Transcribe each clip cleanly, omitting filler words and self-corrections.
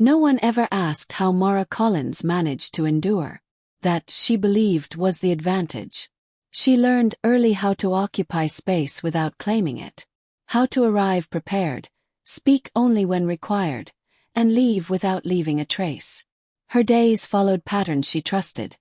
No one ever asked how Mara Collins managed to endure. That, she believed, was the advantage. She learned early how to occupy space without claiming it. How to arrive prepared, speak only when required, and leave without leaving a trace. Her days followed patterns she trusted.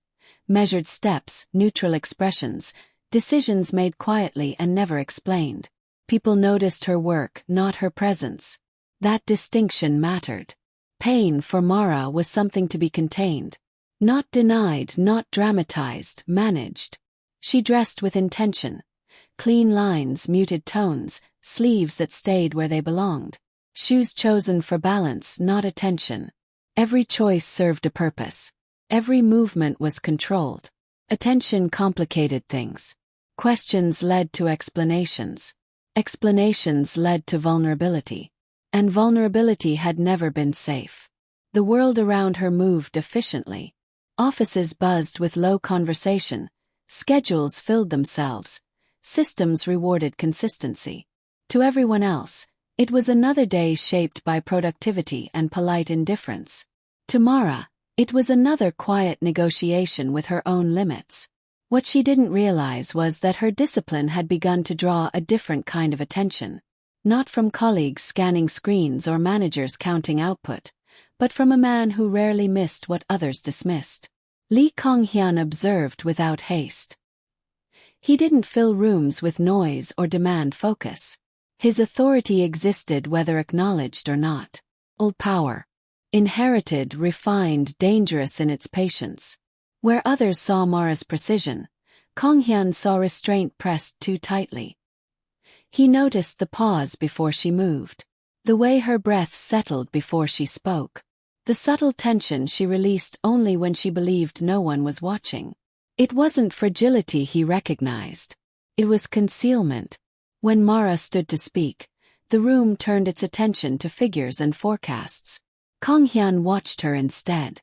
Measured steps, neutral expressions, decisions made quietly and never explained. People noticed her work, not her presence. That distinction mattered. Pain for Mara was something to be contained. Not denied, not dramatized, managed. She dressed with intention. Clean lines, muted tones, sleeves that stayed where they belonged. Shoes chosen for balance, not attention. Every choice served a purpose. Every movement was controlled. Attention complicated things. Questions led to explanations. Explanations led to vulnerability. And vulnerability had never been safe. The world around her moved efficiently. Offices buzzed with low conversation. Schedules filled themselves. Systems rewarded consistency. To everyone else, it was another day shaped by productivity and polite indifference. To Mara, it was another quiet negotiation with her own limits. What she didn't realize was that her discipline had begun to draw a different kind of attention. Not from colleagues scanning screens or managers counting output, but from a man who rarely missed what others dismissed. Kang-hyun observed without haste. He didn't fill rooms with noise or demand focus. His authority existed whether acknowledged or not. Old power. Inherited, refined, dangerous in its patience. Where others saw Mara's precision, Kang-hyun saw restraint pressed too tightly. He noticed the pause before she moved. The way her breath settled before she spoke. The subtle tension she released only when she believed no one was watching. It wasn't fragility he recognized. It was concealment. When Mara stood to speak, the room turned its attention to figures and forecasts. Kang-hyun watched her instead.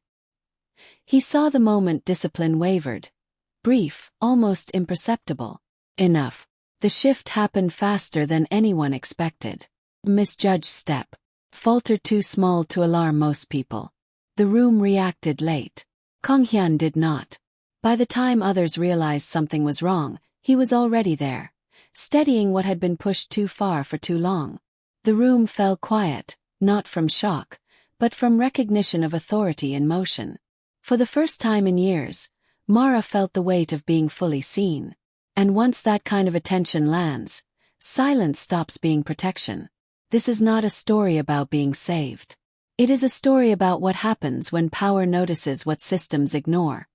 He saw the moment discipline wavered. Brief, almost imperceptible. Enough. The shift happened faster than anyone expected. Misjudged step. Falter too small to alarm most people. The room reacted late. Kang-hyun did not. By the time others realized something was wrong, he was already there, steadying what had been pushed too far for too long. The room fell quiet, not from shock, but from recognition of authority in motion. For the first time in years, Mara felt the weight of being fully seen. And once that kind of attention lands, silence stops being protection. This is not a story about being saved. It is a story about what happens when power notices what systems ignore,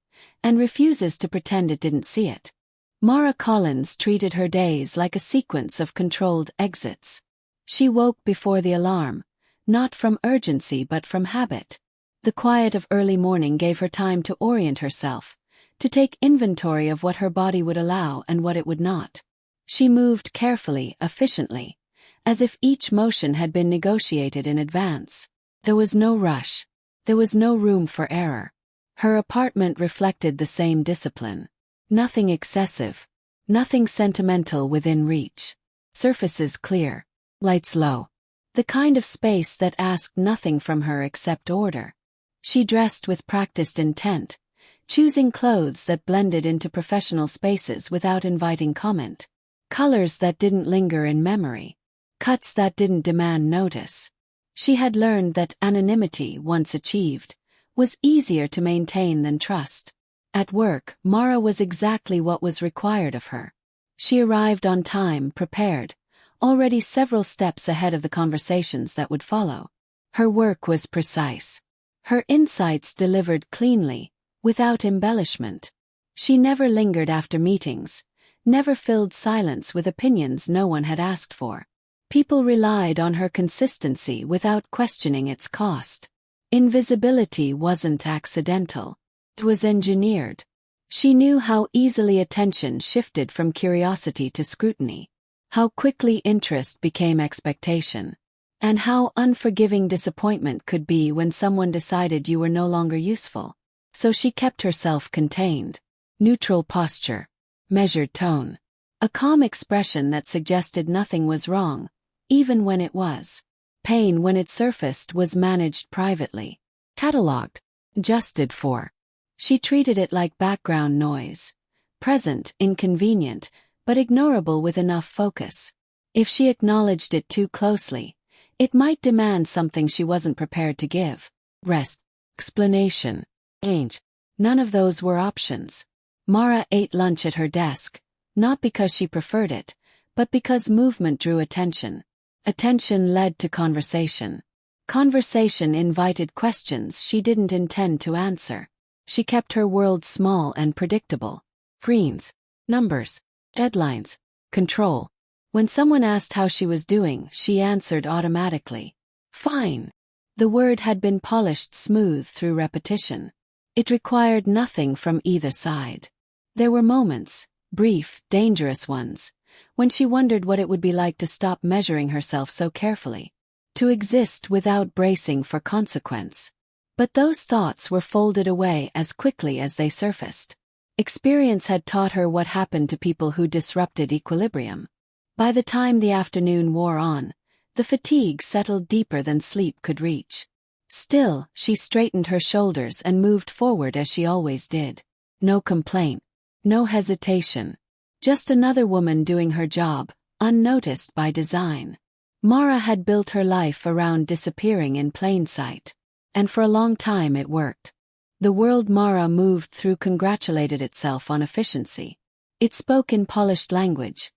and refuses to pretend it didn't see it. Mara Collins treated her days like a sequence of controlled exits. She woke before the alarm, not from urgency but from habit. The quiet of early morning gave her time to orient herself, to take inventory of what her body would allow and what it would not. She moved carefully, efficiently, as if each motion had been negotiated in advance. There was no rush. There was no room for error. Her apartment reflected the same discipline. Nothing excessive. Nothing sentimental within reach. Surfaces clear. Lights low. The kind of space that asked nothing from her except order. She dressed with practiced intent, choosing clothes that blended into professional spaces without inviting comment. Colors that didn't linger in memory. Cuts that didn't demand notice. She had learned that anonymity, once achieved, was easier to maintain than trust. At work, Mara was exactly what was required of her. She arrived on time, prepared, already several steps ahead of the conversations that would follow. Her work was precise. Her insights delivered cleanly, without embellishment. She never lingered after meetings, never filled silence with opinions no one had asked for. People relied on her consistency without questioning its cost. Invisibility wasn't accidental. It was engineered. She knew how easily attention shifted from curiosity to scrutiny, how quickly interest became expectation, and how unforgiving disappointment could be when someone decided you were no longer useful. So she kept herself contained. Neutral posture. Measured tone. A calm expression that suggested nothing was wrong, even when it was. Pain, when it surfaced, was managed privately, catalogued, adjusted for. She treated it like background noise, present, inconvenient, but ignorable with enough focus. If she acknowledged it too closely, it might demand something she wasn't prepared to give. Rest, explanation, change. None of those were options. Mara ate lunch at her desk, not because she preferred it, but because movement drew attention. Attention led to conversation. Conversation invited questions she didn't intend to answer. She kept her world small and predictable. Screens, numbers, deadlines, control. When someone asked how she was doing, she answered automatically. Fine. The word had been polished smooth through repetition. It required nothing from either side. There were moments, brief, dangerous ones, when she wondered what it would be like to stop measuring herself so carefully, to exist without bracing for consequence. But those thoughts were folded away as quickly as they surfaced. Experience had taught her what happened to people who disrupted equilibrium. By the time the afternoon wore on, the fatigue settled deeper than sleep could reach. Still, she straightened her shoulders and moved forward as she always did. No complaint, no hesitation. Just another woman doing her job, unnoticed by design. Mara had built her life around disappearing in plain sight. And for a long time it worked. The world Mara moved through congratulated itself on efficiency. It spoke in polished language.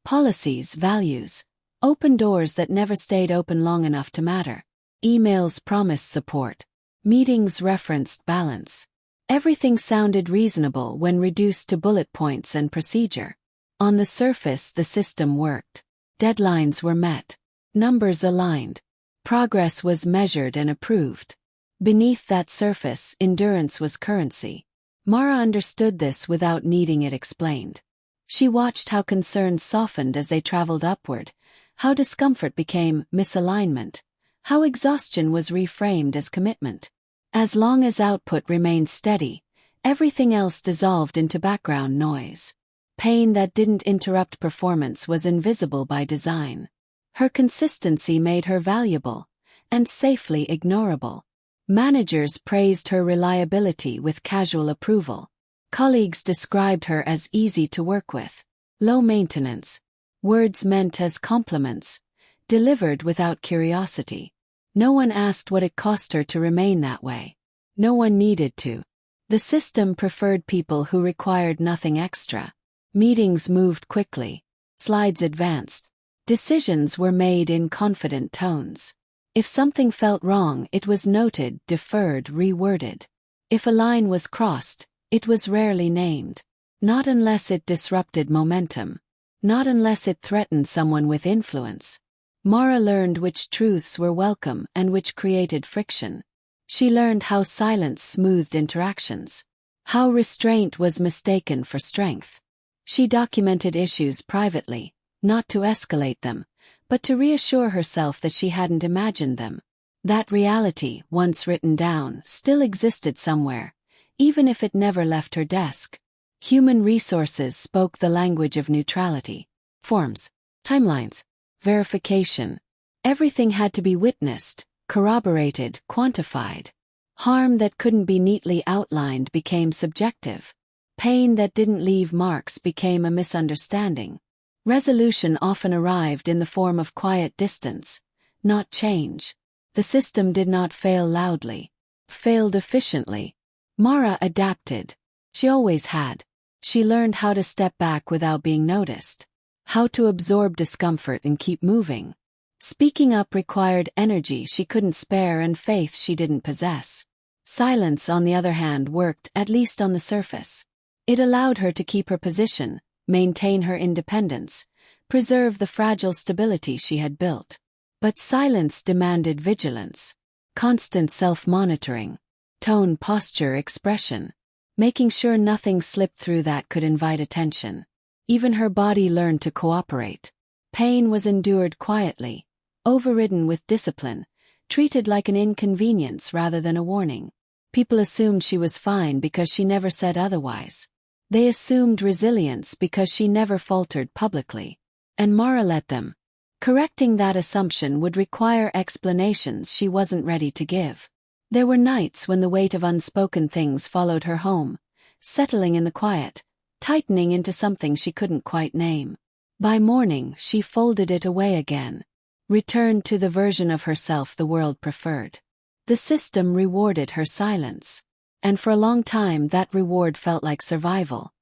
Policies, values, open doors that never stayed open long enough to matter. Emails promised support. Meetings referenced balance. Everything sounded reasonable when reduced to bullet points and procedure. On the surface, the system worked. Deadlines were met. Numbers aligned. Progress was measured and approved. Beneath that surface, endurance was currency. Mara understood this without needing it explained. She watched how concerns softened as they traveled upward, how discomfort became misalignment, how exhaustion was reframed as commitment. As long as output remained steady, everything else dissolved into background noise. Pain that didn't interrupt performance was invisible by design. Her consistency made her valuable, and safely ignorable. Managers praised her reliability with casual approval. Colleagues described her as easy to work with. Low maintenance. Words meant as compliments. Delivered without curiosity. No one asked what it cost her to remain that way. No one needed to. The system preferred people who required nothing extra. Meetings moved quickly. Slides advanced. Decisions were made in confident tones. If something felt wrong, it was noted, deferred, reworded. If a line was crossed, it was rarely named. Not unless it disrupted momentum. Not unless it threatened someone with influence. Mara learned which truths were welcome and which created friction. She learned how silence smoothed interactions. How restraint was mistaken for strength. She documented issues privately, not to escalate them, but to reassure herself that she hadn't imagined them. That reality, once written down, still existed somewhere, even if it never left her desk. Human resources spoke the language of neutrality. Forms, timelines, verification. Everything had to be witnessed, corroborated, quantified. Harm that couldn't be neatly outlined became subjective. Pain that didn't leave marks became a misunderstanding. Resolution often arrived in the form of quiet distance, not change. The system did not fail loudly. Failed efficiently. Mara adapted. She always had. She learned how to step back without being noticed. How to absorb discomfort and keep moving. Speaking up required energy she couldn't spare and faith she didn't possess. Silence, on the other hand, worked, at least on the surface. It allowed her to keep her position, maintain her independence, preserve the fragile stability she had built. But silence demanded vigilance. Constant self-monitoring. Tone, posture, expression. Making sure nothing slipped through that could invite attention. Even her body learned to cooperate. Pain was endured quietly, overridden with discipline, treated like an inconvenience rather than a warning. People assumed she was fine because she never said otherwise. They assumed resilience because she never faltered publicly. And Mara let them. Correcting that assumption would require explanations she wasn't ready to give. There were nights when the weight of unspoken things followed her home, settling in the quiet, tightening into something she couldn't quite name. By morning, she folded it away again, returned to the version of herself the world preferred. The system rewarded her silence, and for a long time that reward felt like survival.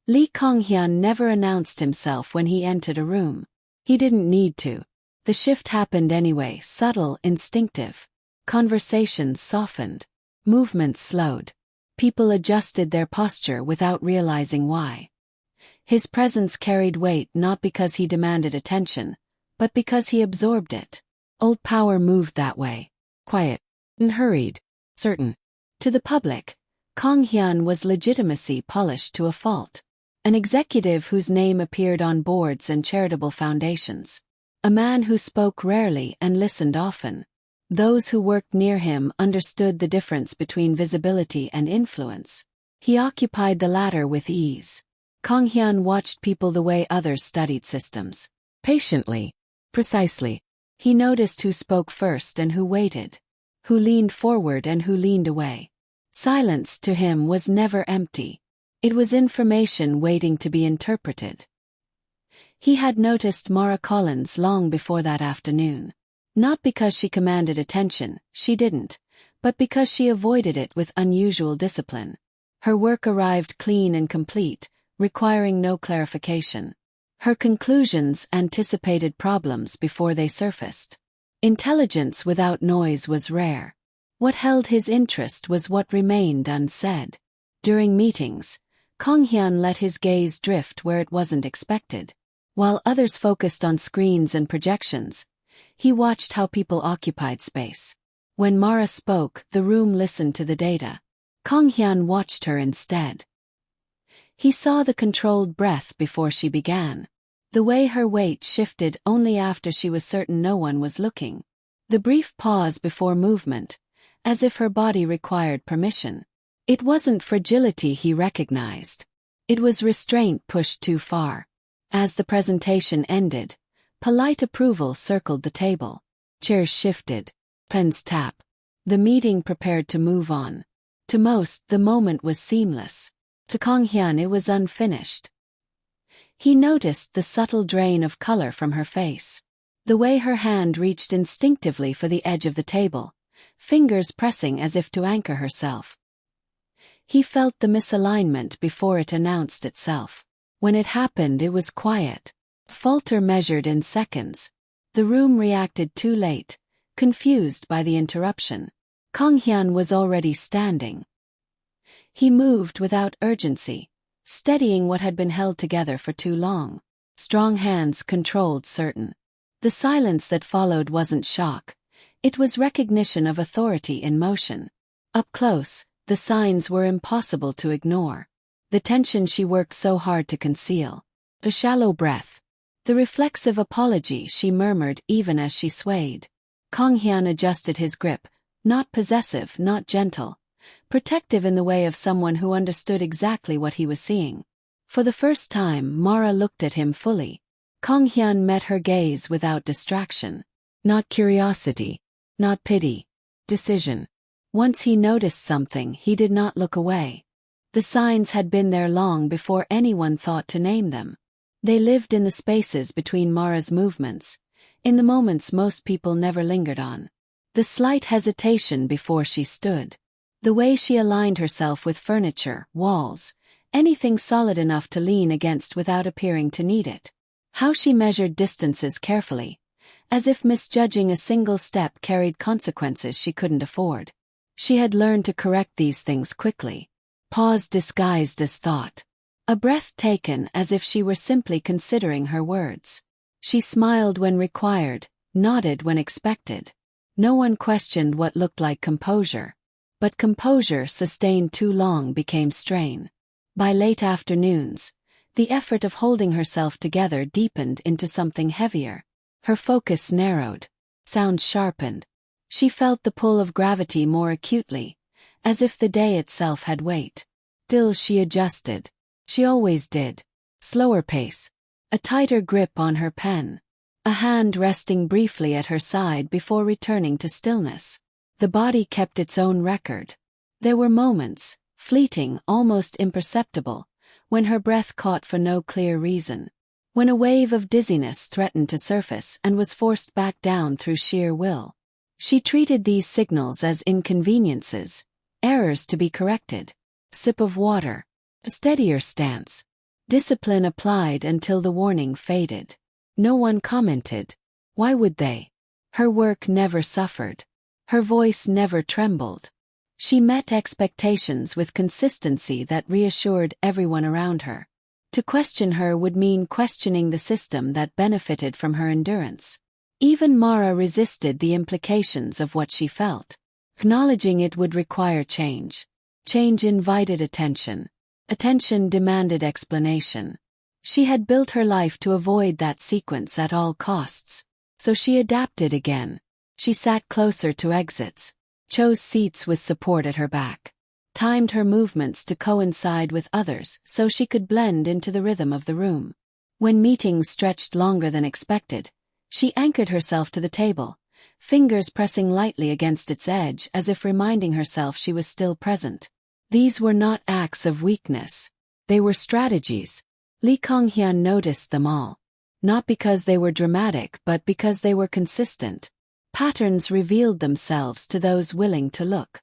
Kang-hyun never announced himself when he entered a room. He didn't need to. The shift happened anyway, subtle, instinctive. Conversations softened. Movements slowed. People adjusted their posture without realizing why. His presence carried weight not because he demanded attention, but because he absorbed it. Old power moved that way. Quiet. Unhurried. Certain. To the public, Kang-hyun was legitimacy polished to a fault. An executive whose name appeared on boards and charitable foundations. A man who spoke rarely and listened often. Those who worked near him understood the difference between visibility and influence. He occupied the latter with ease. Kang-hyun watched people the way others studied systems. Patiently. Precisely. He noticed who spoke first and who waited. Who leaned forward and who leaned away. Silence to him was never empty. It was information waiting to be interpreted. He had noticed Mara Collins long before that afternoon. Not because she commanded attention, she didn't, but because she avoided it with unusual discipline. Her work arrived clean and complete, requiring no clarification. Her conclusions anticipated problems before they surfaced. Intelligence without noise was rare. What held his interest was what remained unsaid. During meetings, Kang-hyun let his gaze drift where it wasn't expected. While others focused on screens and projections, he watched how people occupied space. When Mara spoke, the room listened to the data. Kang-hyun watched her instead. He saw the controlled breath before she began. The way her weight shifted only after she was certain no one was looking. The brief pause before movement, as if her body required permission. It wasn't fragility he recognized. It was restraint pushed too far. As the presentation ended, polite approval circled the table. Chairs shifted. Pens tap. The meeting prepared to move on. To most, the moment was seamless. To Kang-hyun it was unfinished. He noticed the subtle drain of color from her face. The way her hand reached instinctively for the edge of the table, fingers pressing as if to anchor herself. He felt the misalignment before it announced itself. When it happened it was quiet. Falter measured in seconds. The room reacted too late, confused by the interruption. Kang-hyun was already standing. He moved without urgency, steadying what had been held together for too long. Strong hands controlled certain. The silence that followed wasn't shock. It was recognition of authority in motion. Up close, the signs were impossible to ignore. The tension she worked so hard to conceal. A shallow breath. The reflexive apology she murmured even as she swayed. Kang-hyun adjusted his grip, not possessive, not gentle. Protective in the way of someone who understood exactly what he was seeing. For the first time, Mara looked at him fully. Kang-hyun met her gaze without distraction. Not curiosity. Not pity. Decision. Once he noticed something, he did not look away. The signs had been there long before anyone thought to name them. They lived in the spaces between Mara's movements, in the moments most people never lingered on. The slight hesitation before she stood. The way she aligned herself with furniture, walls, anything solid enough to lean against without appearing to need it. How she measured distances carefully, as if misjudging a single step carried consequences she couldn't afford. She had learned to correct these things quickly. Pause disguised as thought. A breath taken as if she were simply considering her words. She smiled when required, nodded when expected. No one questioned what looked like composure. But composure sustained too long became strain. By late afternoons, the effort of holding herself together deepened into something heavier. Her focus narrowed. Sounds sharpened. She felt the pull of gravity more acutely, as if the day itself had weight. Still she adjusted. She always did. Slower pace. A tighter grip on her pen. a hand resting briefly at her side before returning to stillness. The body kept its own record. There were moments, fleeting, almost imperceptible, when her breath caught for no clear reason. When a wave of dizziness threatened to surface and was forced back down through sheer will. She treated these signals as inconveniences, errors to be corrected. Sip of water. A steadier stance. Discipline applied until the warning faded. No one commented. Why would they? Her work never suffered. Her voice never trembled. She met expectations with consistency that reassured everyone around her. To question her would mean questioning the system that benefited from her endurance. Even Mara resisted the implications of what she felt. Acknowledging it would require change. Change invited attention. Attention demanded explanation. She had built her life to avoid that sequence at all costs. So she adapted again. She sat closer to exits. Chose seats with support at her back. Timed her movements to coincide with others so she could blend into the rhythm of the room. When meetings stretched longer than expected, she anchored herself to the table, fingers pressing lightly against its edge as if reminding herself she was still present. These were not acts of weakness. They were strategies. Kang-hyun noticed them all. Not because they were dramatic but because they were consistent. Patterns revealed themselves to those willing to look.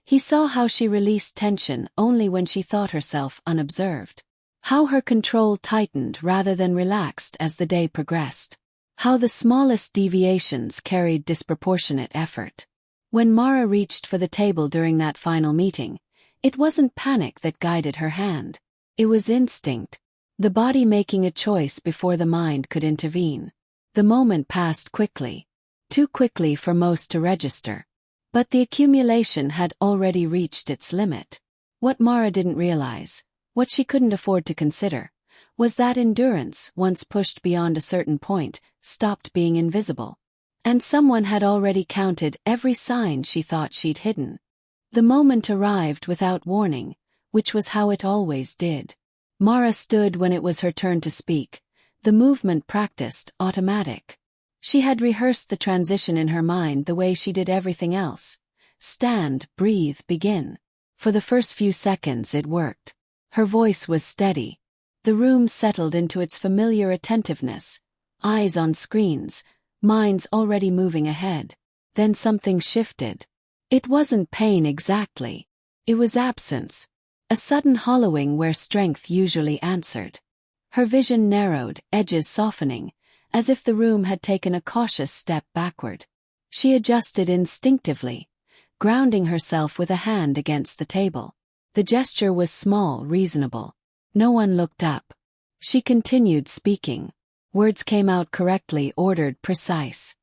He saw how she released tension only when she thought herself unobserved. How her control tightened rather than relaxed as the day progressed. How the smallest deviations carried disproportionate effort. When Mara reached for the table during that final meeting, it wasn't panic that guided her hand. It was instinct. The body making a choice before the mind could intervene. The moment passed quickly. Too quickly for most to register. But the accumulation had already reached its limit. What Mara didn't realize, what she couldn't afford to consider, was that endurance, once pushed beyond a certain point, stopped being invisible. And someone had already counted every sign she thought she'd hidden. The moment arrived without warning, which was how it always did. Mara stood when it was her turn to speak, the movement practiced, automatic. She had rehearsed the transition in her mind the way she did everything else. Stand, breathe, begin. For the first few seconds it worked. Her voice was steady. The room settled into its familiar attentiveness. Eyes on screens, minds already moving ahead. Then something shifted. It wasn't pain exactly. It was absence. A sudden hollowing where strength usually answered. Her vision narrowed, edges softening, as if the room had taken a cautious step backward. She adjusted instinctively, grounding herself with a hand against the table. The gesture was small, reasonable. No one looked up. She continued speaking. Words came out correctly, ordered, precise.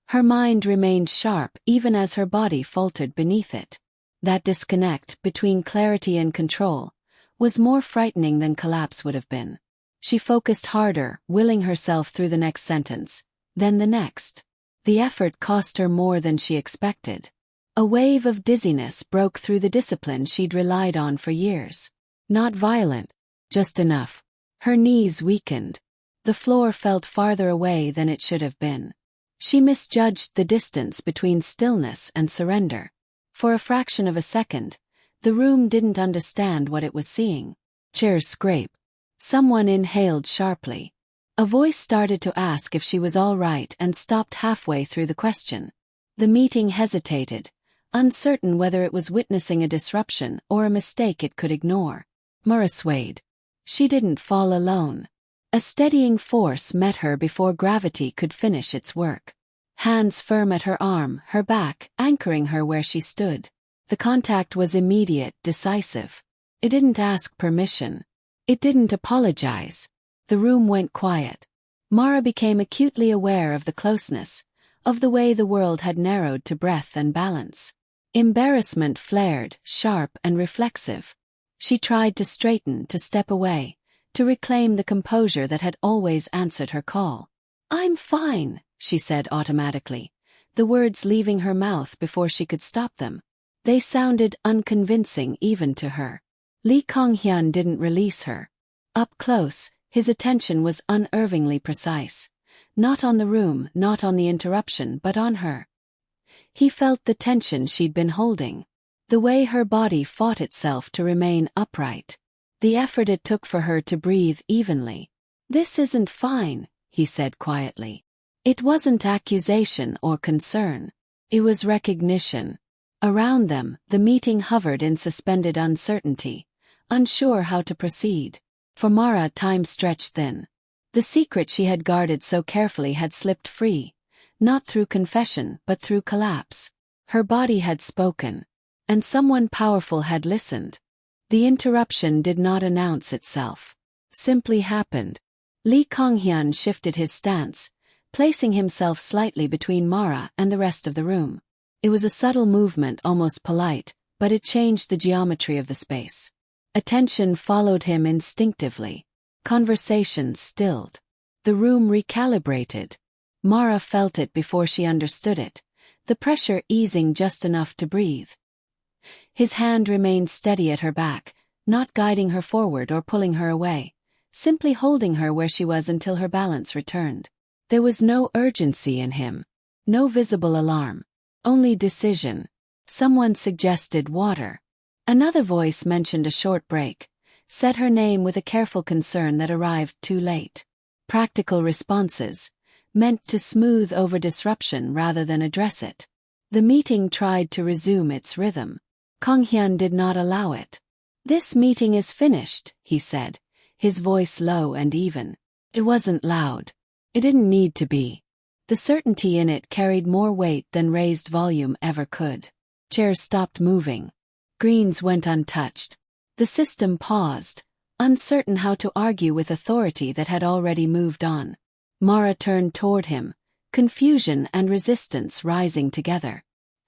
Her mind remained sharp even as her body faltered beneath it. That disconnect between clarity and control was more frightening than collapse would have been. She focused harder, willing herself through the next sentence, then the next. The effort cost her more than she expected. A wave of dizziness broke through the discipline she'd relied on for years. Not violent, just enough. Her knees weakened. The floor felt farther away than it should have been. She misjudged the distance between stillness and surrender. For a fraction of a second, the room didn't understand what it was seeing. Chairs scrape. Someone inhaled sharply. A voice started to ask if she was all right and stopped halfway through the question. The meeting hesitated, uncertain whether it was witnessing a disruption or a mistake it could ignore. Mara swayed. She didn't fall alone. A steadying force met her before gravity could finish its work. Hands firm at her arm, her back, anchoring her where she stood. The contact was immediate, decisive. It didn't ask permission. It didn't apologize. The room went quiet. Mara became acutely aware of the closeness, of the way the world had narrowed to breath and balance. Embarrassment flared, sharp and reflexive. She tried to straighten, to step away, to reclaim the composure that had always answered her call. "I'm fine," she said automatically, the words leaving her mouth before she could stop them. They sounded unconvincing even to her. Kang-hyun didn't release her. Up close, his attention was unervingly precise. Not on the room, not on the interruption, but on her. He felt the tension she'd been holding. The way her body fought itself to remain upright. The effort it took for her to breathe evenly. "This isn't fine," he said quietly. It wasn't accusation or concern. It was recognition. Around them, the meeting hovered in suspended uncertainty, unsure how to proceed. For Mara, time stretched thin. The secret she had guarded so carefully had slipped free, not through confession but through collapse. Her body had spoken, and someone powerful had listened. The interruption did not announce itself. Simply happened. Kang-hyun shifted his stance, placing himself slightly between Mara and the rest of the room. It was a subtle movement, almost polite, but it changed the geometry of the space. Attention followed him instinctively. Conversation stilled. The room recalibrated. Mara felt it before she understood it, the pressure easing just enough to breathe. His hand remained steady at her back, not guiding her forward or pulling her away, simply holding her where she was until her balance returned. There was no urgency in him, no visible alarm, only decision. Someone suggested water. Another voice mentioned a short break, said her name with a careful concern that arrived too late. Practical responses, meant to smooth over disruption rather than address it. The meeting tried to resume its rhythm. Kang-hyun did not allow it. "This meeting is finished," he said, his voice low and even. It wasn't loud. It didn't need to be. The certainty in it carried more weight than raised volume ever could. Chairs stopped moving. Greens went untouched. The system paused, uncertain how to argue with authority that had already moved on. Mara turned toward him, confusion and resistance rising together.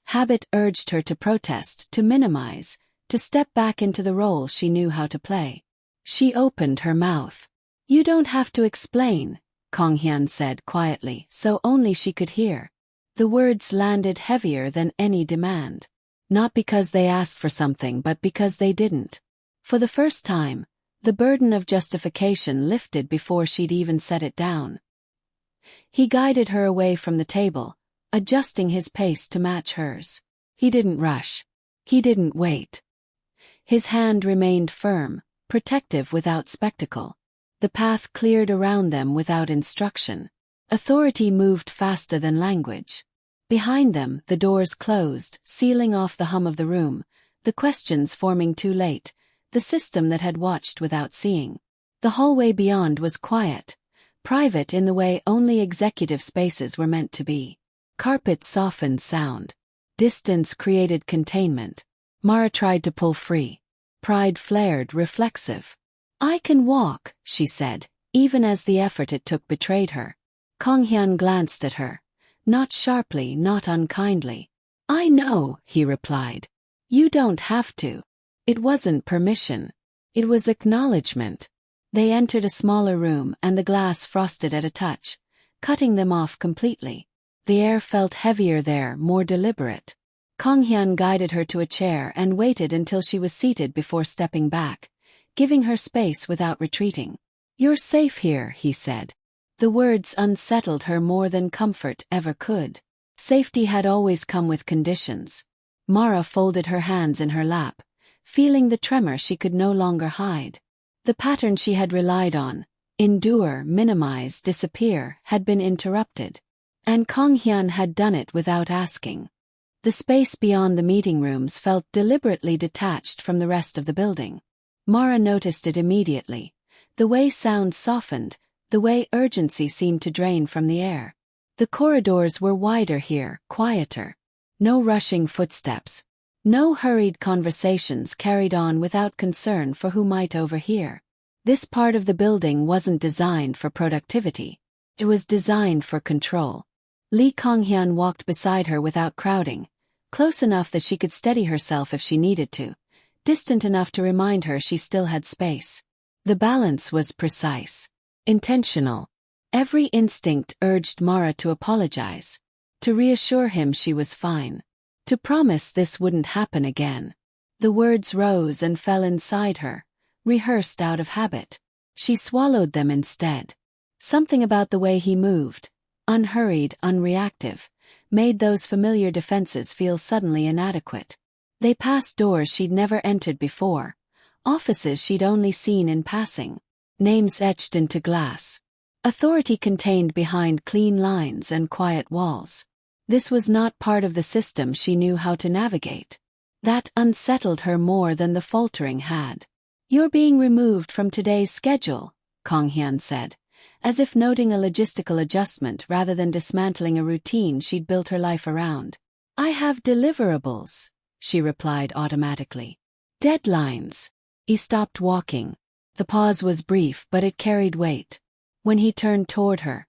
Habit urged her to protest, to minimize, to step back into the role she knew how to play. She opened her mouth. "You don't have to explain," Kang-hyun said quietly, so only she could hear. The words landed heavier than any demand. Not because they asked for something but because they didn't. For the first time, the burden of justification lifted before she'd even set it down. He guided her away from the table, adjusting his pace to match hers. He didn't rush. He didn't wait. His hand remained firm, protective without spectacle. The path cleared around them without instruction. Authority moved faster than language. Behind them, the doors closed, sealing off the hum of the room, the questions forming too late, the system that had watched without seeing. The hallway beyond was quiet, private in the way only executive spaces were meant to be. Carpet softened sound. Distance created containment. Mara tried to pull free. Pride flared, reflexive. "I can walk," she said, even as the effort it took betrayed her. Kang-hyun glanced at her. Not sharply, not unkindly. "I know," he replied. "You don't have to." It wasn't permission. It was acknowledgement. They entered a smaller room and the glass frosted at a touch, cutting them off completely. The air felt heavier there, more deliberate. Kang-hyun guided her to a chair and waited until she was seated before stepping back, giving her space without retreating. "You're safe here," he said. The words unsettled her more than comfort ever could. Safety had always come with conditions. Mara folded her hands in her lap, feeling the tremor she could no longer hide. The pattern she had relied on, endure, minimize, disappear, had been interrupted. And Kang-hyun had done it without asking. The space beyond the meeting rooms felt deliberately detached from the rest of the building. Mara noticed it immediately. The way sound softened, the way urgency seemed to drain from the air. The corridors were wider here, quieter. No rushing footsteps. No hurried conversations carried on without concern for who might overhear. This part of the building wasn't designed for productivity. It was designed for control. Kang-hyun walked beside her without crowding, close enough that she could steady herself if she needed to, distant enough to remind her she still had space. The balance was precise, intentional. Every instinct urged Mara to apologize, to reassure him she was fine, to promise this wouldn't happen again. The words rose and fell inside her, rehearsed out of habit. She swallowed them instead. Something about the way he moved, unhurried, unreactive, made those familiar defenses feel suddenly inadequate. They passed doors she'd never entered before, offices she'd only seen in passing, names etched into glass. Authority contained behind clean lines and quiet walls. This was not part of the system she knew how to navigate. That unsettled her more than the faltering had. "You're being removed from today's schedule," Kang-hyun said, as if noting a logistical adjustment rather than dismantling a routine she'd built her life around. "I have deliverables," she replied automatically. "Deadlines." He stopped walking. The pause was brief, but it carried weight. When he turned toward her,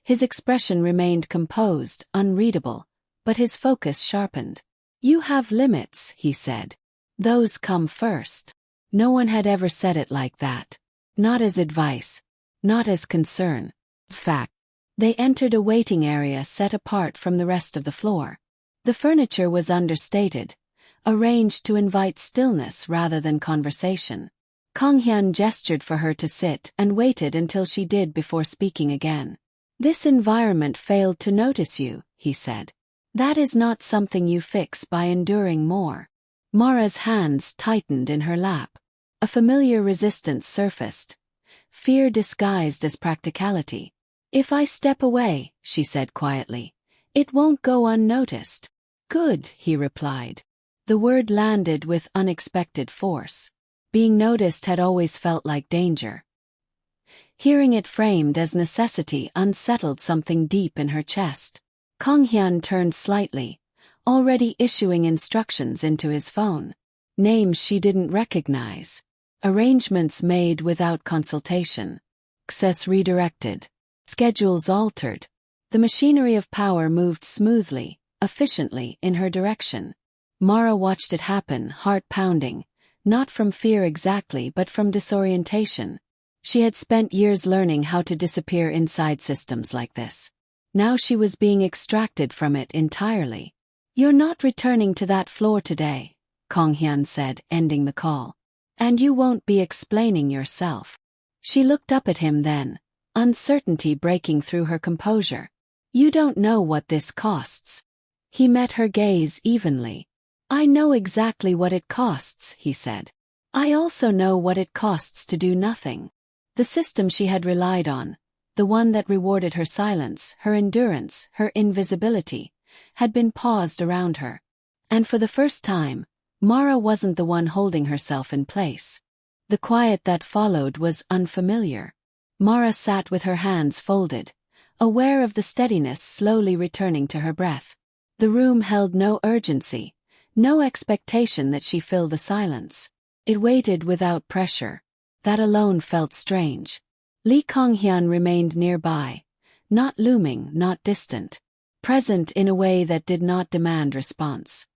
his expression remained composed, unreadable, but his focus sharpened. "You have limits," he said. "Those come first." No one had ever said it like that. Not as advice. Not as concern. Fact. They entered a waiting area set apart from the rest of the floor. The furniture was understated, arranged to invite stillness rather than conversation. Kang-hyun gestured for her to sit and waited until she did before speaking again. "This environment failed to notice you," he said. "That is not something you fix by enduring more." Mara's hands tightened in her lap. A familiar resistance surfaced. Fear disguised as practicality. "If I step away," she said quietly, "it won't go unnoticed." "Good," he replied. The word landed with unexpected force. Being noticed had always felt like danger. Hearing it framed as necessity unsettled something deep in her chest. Kang-hyun turned slightly, already issuing instructions into his phone. Names she didn't recognize. Arrangements made without consultation. Access redirected. Schedules altered. The machinery of power moved smoothly, efficiently in her direction. Mara watched it happen, heart pounding, not from fear exactly but from disorientation. She had spent years learning how to disappear inside systems like this. Now she was being extracted from it entirely. "You're not returning to that floor today," Kang-hyun said, ending the call. "And you won't be explaining yourself." She looked up at him then, uncertainty breaking through her composure. "You don't know what this costs." He met her gaze evenly. "I know exactly what it costs," he said. "I also know what it costs to do nothing." The system she had relied on, the one that rewarded her silence, her endurance, her invisibility, had been paused around her. And for the first time, Mara wasn't the one holding herself in place. The quiet that followed was unfamiliar. Mara sat with her hands folded, aware of the steadiness slowly returning to her breath. The room held no urgency, no expectation that she fill the silence. It waited without pressure. That alone felt strange. Lee Kang-hyun remained nearby, not looming, not distant, present in a way that did not demand response.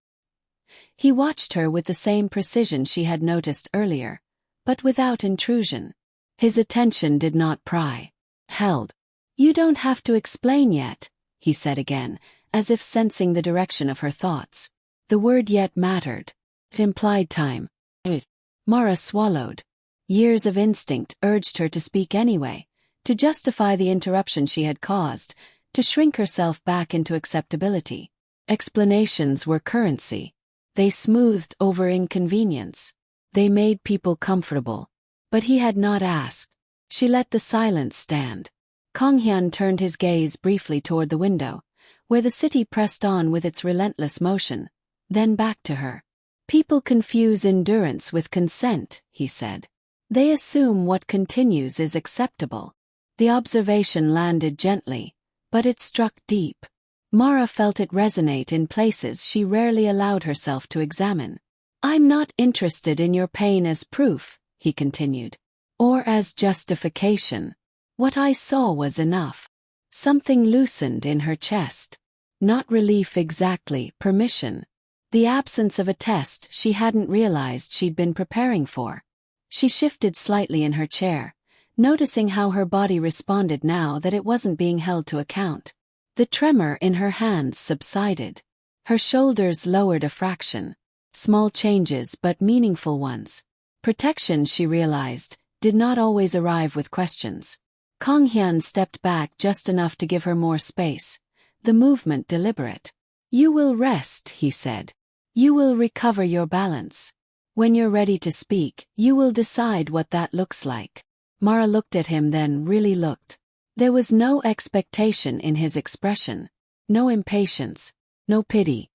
He watched her with the same precision she had noticed earlier, but without intrusion. His attention did not pry. Held. "You don't have to explain yet," he said again, as if sensing the direction of her thoughts. The word "yet" mattered. It implied time. Mara swallowed. Years of instinct urged her to speak anyway, to justify the interruption she had caused, to shrink herself back into acceptability. Explanations were currency. They smoothed over inconvenience. They made people comfortable. But he had not asked. She let the silence stand. Kang-hyun turned his gaze briefly toward the window, where the city pressed on with its relentless motion, then back to her. "People confuse endurance with consent," he said. "They assume what continues is acceptable." The observation landed gently, but it struck deep. Mara felt it resonate in places she rarely allowed herself to examine. "I'm not interested in your pain as proof," he continued, "or as justification. What I saw was enough." Something loosened in her chest. Not relief exactly, permission. The absence of a test she hadn't realized she'd been preparing for. She shifted slightly in her chair, noticing how her body responded now that it wasn't being held to account. The tremor in her hands subsided. Her shoulders lowered a fraction. Small changes but meaningful ones. Protection, she realized, did not always arrive with questions. Kang-hyun stepped back just enough to give her more space, the movement deliberate. "You will rest," he said. "You will recover your balance. When you're ready to speak, you will decide what that looks like." Mara looked at him, then really looked. There was no expectation in his expression, no impatience, no pity.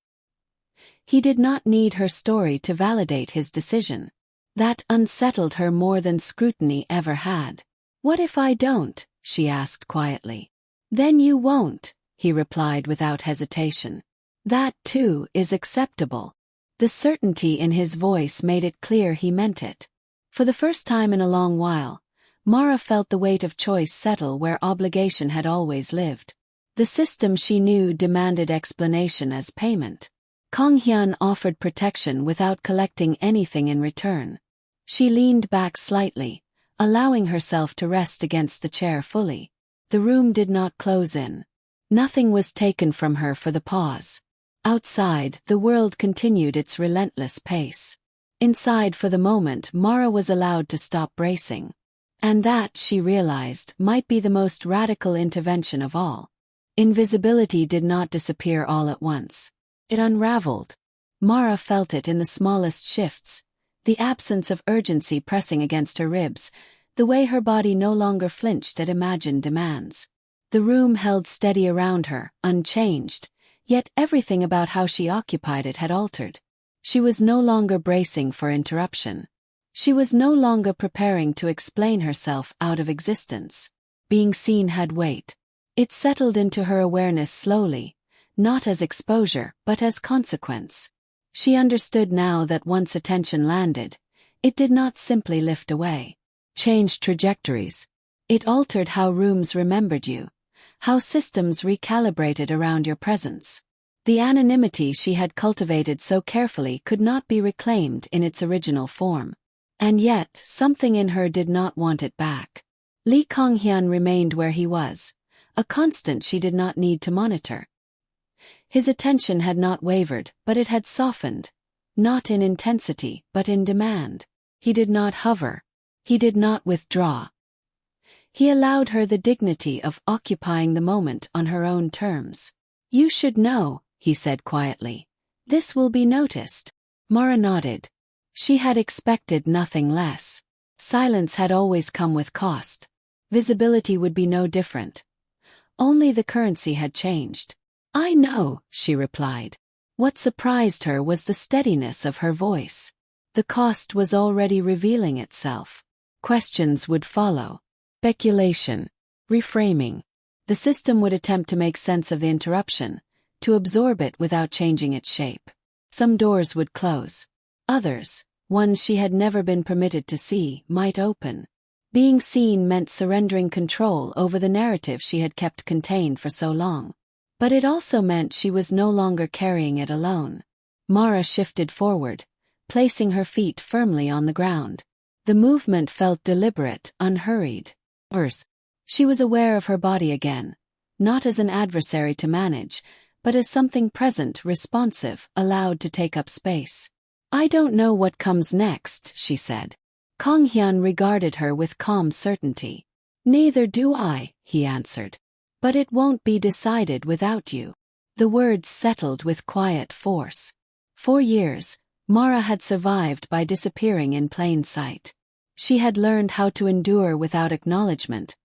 He did not need her story to validate his decision. That unsettled her more than scrutiny ever had. "What if I don't?" she asked quietly. "Then you won't," he replied without hesitation. "That, too, is acceptable." The certainty in his voice made it clear he meant it. For the first time in a long while, Mara felt the weight of choice settle where obligation had always lived. The system she knew demanded explanation as payment. Kang-hyun offered protection without collecting anything in return. She leaned back slightly, allowing herself to rest against the chair fully. The room did not close in. Nothing was taken from her for the pause. Outside, the world continued its relentless pace. Inside, for the moment, Mara was allowed to stop bracing. And that, she realized, might be the most radical intervention of all. Invisibility did not disappear all at once. It unraveled. Mara felt it in the smallest shifts, the absence of urgency pressing against her ribs, the way her body no longer flinched at imagined demands. The room held steady around her, unchanged, yet everything about how she occupied it had altered. She was no longer bracing for interruption. She was no longer preparing to explain herself out of existence. Being seen had weight. It settled into her awareness slowly, not as exposure but as consequence. She understood now that once attention landed, it did not simply lift away, change trajectories. It altered how rooms remembered you, how systems recalibrated around your presence. The anonymity she had cultivated so carefully could not be reclaimed in its original form. And yet, something in her did not want it back. Lee Kang-hyun remained where he was, a constant she did not need to monitor. His attention had not wavered, but it had softened, not in intensity, but in demand. He did not hover. He did not withdraw. He allowed her the dignity of occupying the moment on her own terms. "You should know," he said quietly. "This will be noticed." Mara nodded. She had expected nothing less. Silence had always come with cost. Visibility would be no different. Only the currency had changed. "I know," she replied. What surprised her was the steadiness of her voice. The cost was already revealing itself. Questions would follow. Speculation. Reframing. The system would attempt to make sense of the interruption, to absorb it without changing its shape. Some doors would close. Others, ones she had never been permitted to see, might open. Being seen meant surrendering control over the narrative she had kept contained for so long. But it also meant she was no longer carrying it alone. Mara shifted forward, placing her feet firmly on the ground. The movement felt deliberate, unhurried. Worse, she was aware of her body again, not as an adversary to manage, but as something present, responsive, allowed to take up space. "I don't know what comes next," she said. Kang-hyun regarded her with calm certainty. "Neither do I," he answered. "But it won't be decided without you." The words settled with quiet force. For years, Mara had survived by disappearing in plain sight. She had learned how to endure without acknowledgement,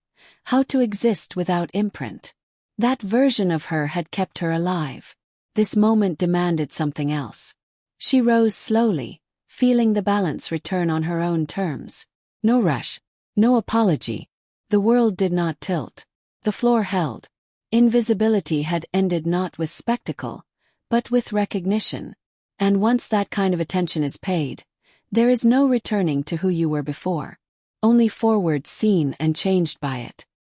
how to exist without imprint. That version of her had kept her alive. This moment demanded something else. She rose slowly, feeling the balance return on her own terms. No rush, no apology. The world did not tilt. The floor held. Invisibility had ended not with spectacle, but with recognition. And once that kind of attention is paid, there is no returning to who you were before. Only forward, seen and changed by it.